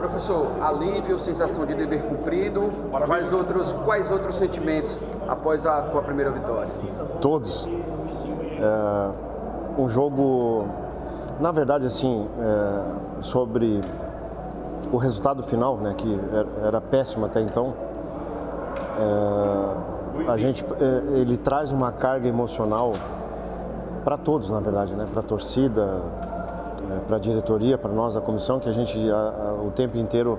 Professor, alívio, sensação de dever cumprido, quais outros sentimentos após a tua primeira vitória? Todos. Um jogo, na verdade, assim, sobre o resultado final, né, que era péssimo até então, ele traz uma carga emocional para todos, na verdade, né, para a torcida, para a diretoria, para nós da comissão, que a gente o tempo inteiro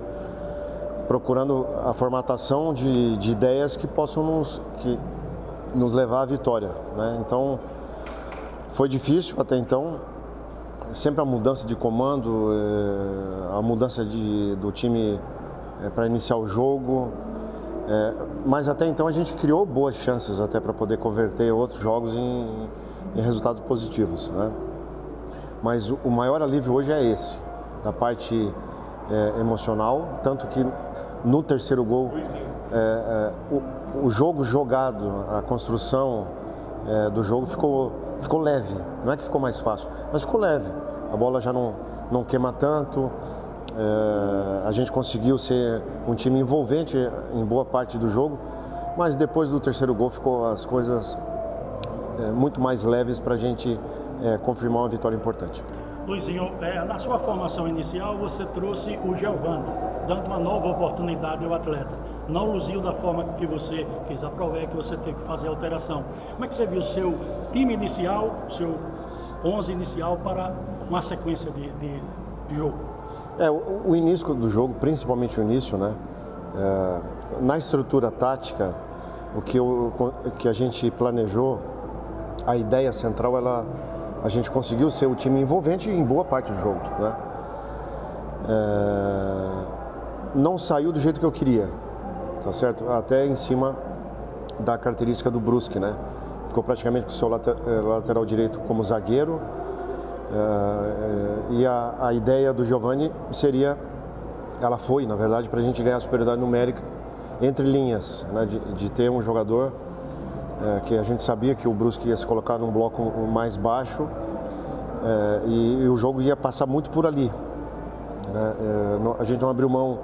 procurando a formatação de ideias que possam nos levar à vitória, né? Então foi difícil até então, sempre a mudança de comando, a mudança do time para iniciar o jogo, mas até então a gente criou boas chances até para poder converter outros jogos em resultados positivos, né? Mas o maior alívio hoje é esse, da parte emocional, tanto que no terceiro gol, o jogo jogado, a construção do jogo ficou leve. Não é que ficou mais fácil, mas ficou leve. A bola já não queima tanto, a gente conseguiu ser um time envolvente em boa parte do jogo, mas depois do terceiro gol ficou as coisas muito mais leves para a gente confirmar uma vitória importante. Luizinho, na sua formação inicial você trouxe o Giovani, dando uma nova oportunidade ao atleta. Não luziu da forma que você quis aprovar, que você teve que fazer a alteração. Como é que você viu o seu time inicial, o seu 11 inicial para uma sequência de jogo? O início do jogo, principalmente o início, né? Na estrutura tática, o que a gente planejou, a ideia central, a gente conseguiu ser o time envolvente em boa parte do jogo, né? Não saiu do jeito que eu queria, tá certo? Até em cima da característica do Brusque, né? Ficou praticamente com o seu lateral direito como zagueiro, e a ideia do Giovani ela foi, na verdade, para a gente ganhar a superioridade numérica entre linhas, né? De ter um jogador que a gente sabia que o Brusque ia se colocar num bloco mais baixo, e o jogo ia passar muito por ali, né? A gente não abriu mão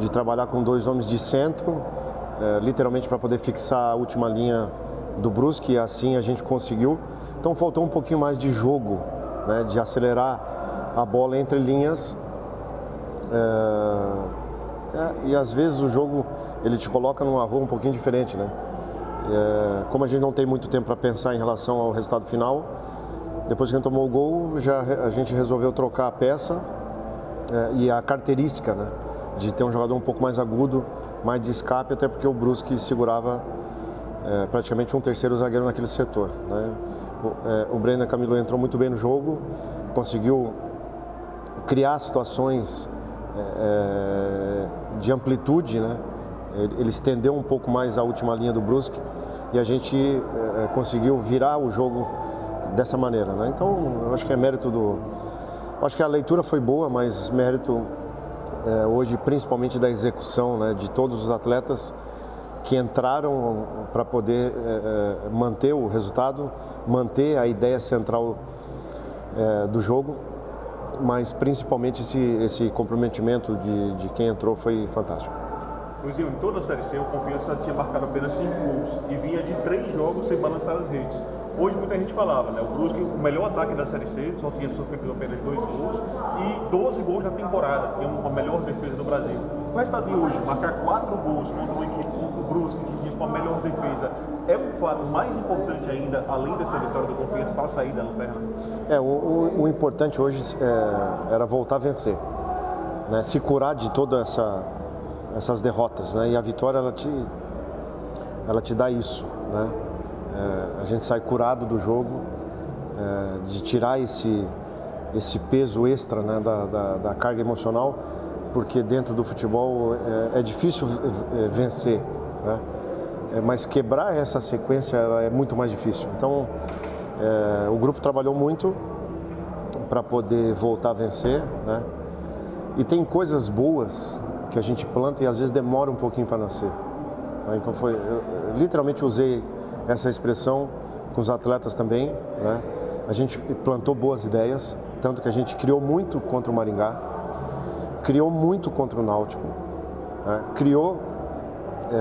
de trabalhar com 2 homens de centro, literalmente para poder fixar a última linha do Brusque, e assim a gente conseguiu. Então faltou um pouquinho mais de jogo, né? De acelerar a bola entre linhas, e às vezes o jogo ele te coloca numa rua um pouquinho diferente, né? Como a gente não tem muito tempo para pensar em relação ao resultado final, depois que a gente tomou o gol, a gente resolveu trocar a peça, e a característica, né, de ter um jogador um pouco mais agudo, mais de escape, até porque o Brusque segurava praticamente um terceiro zagueiro naquele setor, né? O Brenner Camilo entrou muito bem no jogo, conseguiu criar situações de amplitude, né? Ele estendeu um pouco mais a última linha do Brusque e a gente conseguiu virar o jogo dessa maneira, né? Então, eu acho que é mérito acho que a leitura foi boa, mas mérito hoje principalmente da execução, né, de todos os atletas que entraram para poder manter o resultado, manter a ideia central do jogo, mas principalmente esse comprometimento de quem entrou foi fantástico. Luizinho, em toda a Série C, o Confiança tinha marcado apenas 5 gols e vinha de 3 jogos sem balançar as redes. Hoje muita gente falava, né? O Brusque, o melhor ataque da Série C, só tinha sofrido apenas 2 gols e 12 gols na temporada, tinha uma melhor defesa do Brasil. O resultado de hoje, marcar 4 gols contra uma equipe como o Brusque, que tinha uma melhor defesa, é um fato mais importante ainda, além dessa vitória do Confiança, para sair da lanterna? O importante hoje era voltar a vencer, né? Se curar de todas essas derrotas, né? E a vitória ela te dá isso, né? A gente sai curado do jogo, de tirar esse peso extra, né, da carga emocional, porque dentro do futebol é difícil vencer, né? Mas quebrar essa sequência é muito mais difícil. Então o grupo trabalhou muito para poder voltar a vencer, né? E tem coisas boas que a gente planta e às vezes demora um pouquinho para nascer. Então eu literalmente usei essa expressão com os atletas também, né? A gente plantou boas ideias, tanto que a gente criou muito contra o Maringá, criou muito contra o Náutico, criou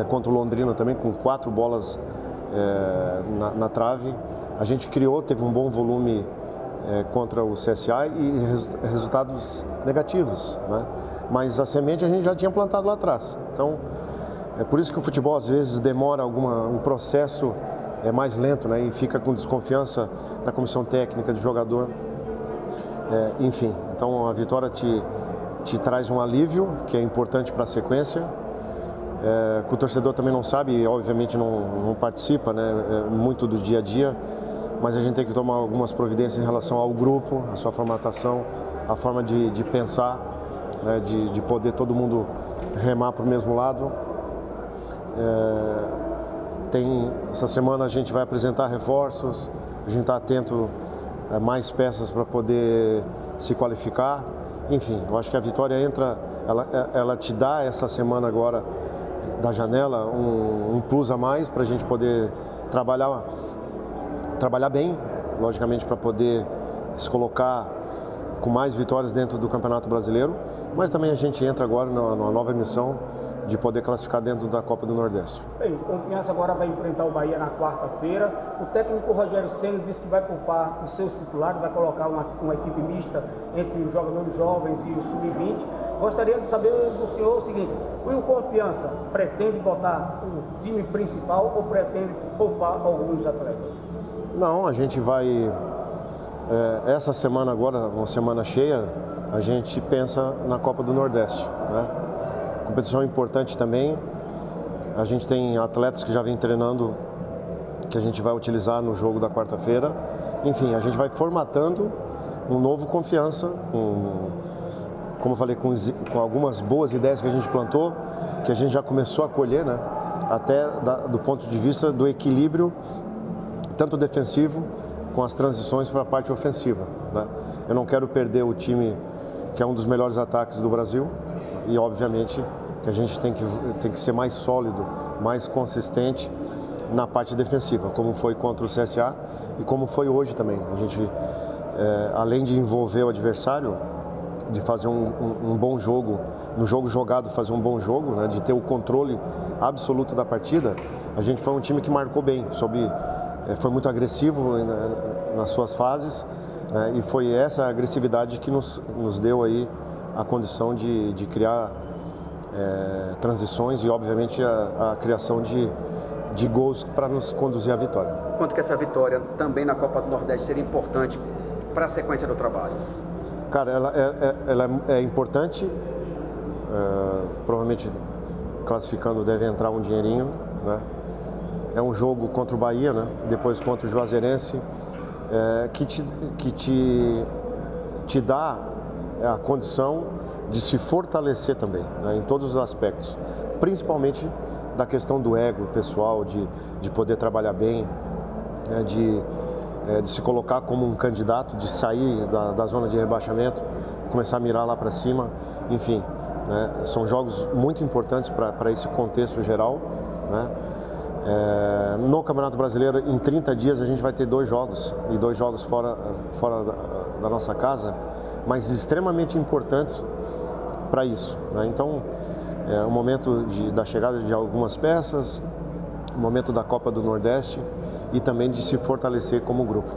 contra o Londrina também, com 4 bolas na trave. A gente criou, teve um bom volume contra o CSA e resultados negativos, né? Mas a semente a gente já tinha plantado lá atrás. Então, é por isso que o futebol às vezes demora o processo é mais lento, né? E fica com desconfiança da comissão técnica, do jogador. Enfim, então a vitória te traz um alívio, que é importante para a sequência. Que o torcedor também não sabe e obviamente não participa, né, muito do dia a dia, mas a gente tem que tomar algumas providências em relação ao grupo, a sua formatação, a forma de pensar, né, de poder todo mundo remar para o mesmo lado. Essa semana a gente vai apresentar reforços, a gente está atento a mais peças para poder se qualificar. Enfim, eu acho que a vitória ela te dá essa semana agora da janela um plus a mais para a gente poder trabalhar bem, logicamente para poder se colocar com mais vitórias dentro do Campeonato Brasileiro, mas também a gente entra agora numa nova missão de poder classificar dentro da Copa do Nordeste. Bem, Confiança agora vai enfrentar o Bahia na quarta-feira. O técnico Rogério Ceni disse que vai poupar os seus titulares, vai colocar uma equipe mista entre os jogadores jovens e o sub-20. Gostaria de saber do senhor o seguinte: o Confiança pretende botar o time principal ou pretende poupar alguns atletas? Não, a gente vai... essa semana agora, uma semana cheia, a gente pensa na Copa do Nordeste, né? Competição importante também. A gente tem atletas que já vem treinando, que a gente vai utilizar no jogo da quarta-feira. Enfim, a gente vai formatando um novo Confiança, como eu falei, com algumas boas ideias que a gente plantou, que a gente já começou a colher, né? Até do ponto de vista do equilíbrio, tanto defensivo, com as transições para a parte ofensiva, né? Eu não quero perder o time que é um dos melhores ataques do Brasil. E, obviamente, que a gente tem que ser mais sólido, mais consistente na parte defensiva, como foi contra o CSA e como foi hoje também. A gente, além de envolver o adversário, de fazer um bom jogo, no jogo jogado fazer um bom jogo, né, de ter o controle absoluto da partida, a gente foi um time que marcou bem, foi muito agressivo nas suas fases, né, e foi essa agressividade que nos deu aí a condição de criar transições e, obviamente, a criação de gols para nos conduzir à vitória. Quanto que essa vitória também na Copa do Nordeste seria importante para a sequência do trabalho? Cara, ela é importante, provavelmente classificando deve entrar um dinheirinho, né? É um jogo contra o Bahia, né? Depois contra o Juazeirense, que te dá a condição de se fortalecer também, né, em todos os aspectos, principalmente da questão do ego pessoal, de poder trabalhar bem, né, de se colocar como um candidato, de sair da zona de rebaixamento, começar a mirar lá para cima, enfim, né, são jogos muito importantes para esse contexto geral, né. No Campeonato Brasileiro, em 30 dias, a gente vai ter 2 jogos, e 2 jogos fora da nossa casa, mas extremamente importantes para isso, né? Então, o momento da chegada de algumas peças, o momento da Copa do Nordeste e também de se fortalecer como grupo.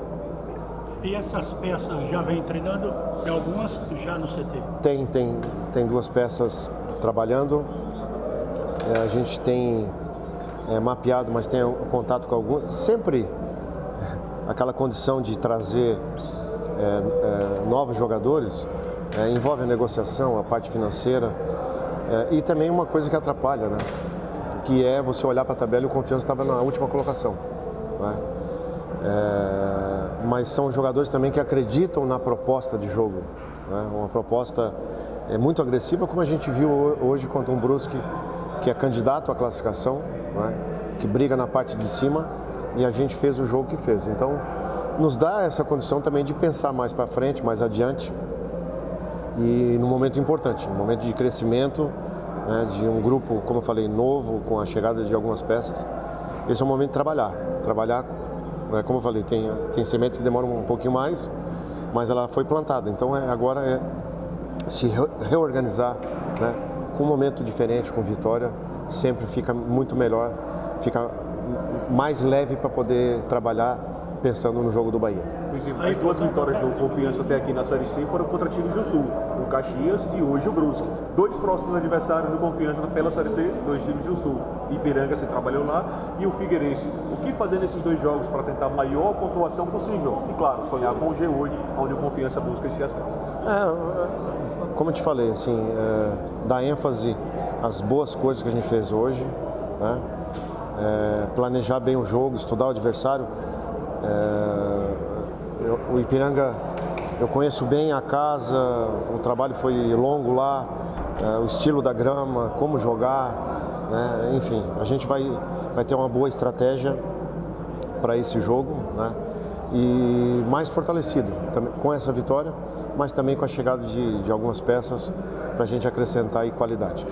E essas peças já vêm treinando? Tem algumas já no CT? Tem 2 peças trabalhando. A gente tem mapeado, mas tem contato com algumas. Sempre aquela condição de trazer novos jogadores envolve a negociação, a parte financeira e também uma coisa que atrapalha, né? Que é você olhar para a tabela e o Confiança estava na última colocação, né? Mas são jogadores também que acreditam na proposta de jogo, né? Uma proposta muito agressiva, como a gente viu hoje contra um Brusque que é candidato à classificação, né? Que briga na parte de cima, e a gente fez o jogo que fez. Então, nos dá essa condição também de pensar mais para frente, mais adiante, e num momento importante, um momento de crescimento, né, de um grupo, como eu falei, novo, com a chegada de algumas peças. Esse é o momento de trabalhar, como eu falei, tem sementes que demoram um pouquinho mais, mas ela foi plantada, então agora se reorganizar, né? Com um momento diferente, com vitória, sempre fica muito melhor, fica mais leve para poder trabalhar pensando no jogo do Bahia. As duas vitórias do Confiança até aqui na Série C foram contra times do Sul, o Caxias e hoje o Brusque. Dois próximos adversários do Confiança pela Série C, dois times do Sul. Ipiranga, você trabalhou lá, e o Figueirense. O que fazer nesses dois jogos para tentar a maior pontuação possível? E claro, sonhar com o G8, onde o Confiança busca esse acesso. Como eu te falei, assim, dar ênfase às boas coisas que a gente fez hoje, né? Planejar bem o jogo, estudar o adversário. O Ipiranga, eu conheço bem a casa, o trabalho foi longo lá, o estilo da grama, como jogar, né? Enfim, a gente vai ter uma boa estratégia para esse jogo, né? E mais fortalecido também, com essa vitória, mas também com a chegada de algumas peças para a gente acrescentar aí qualidade.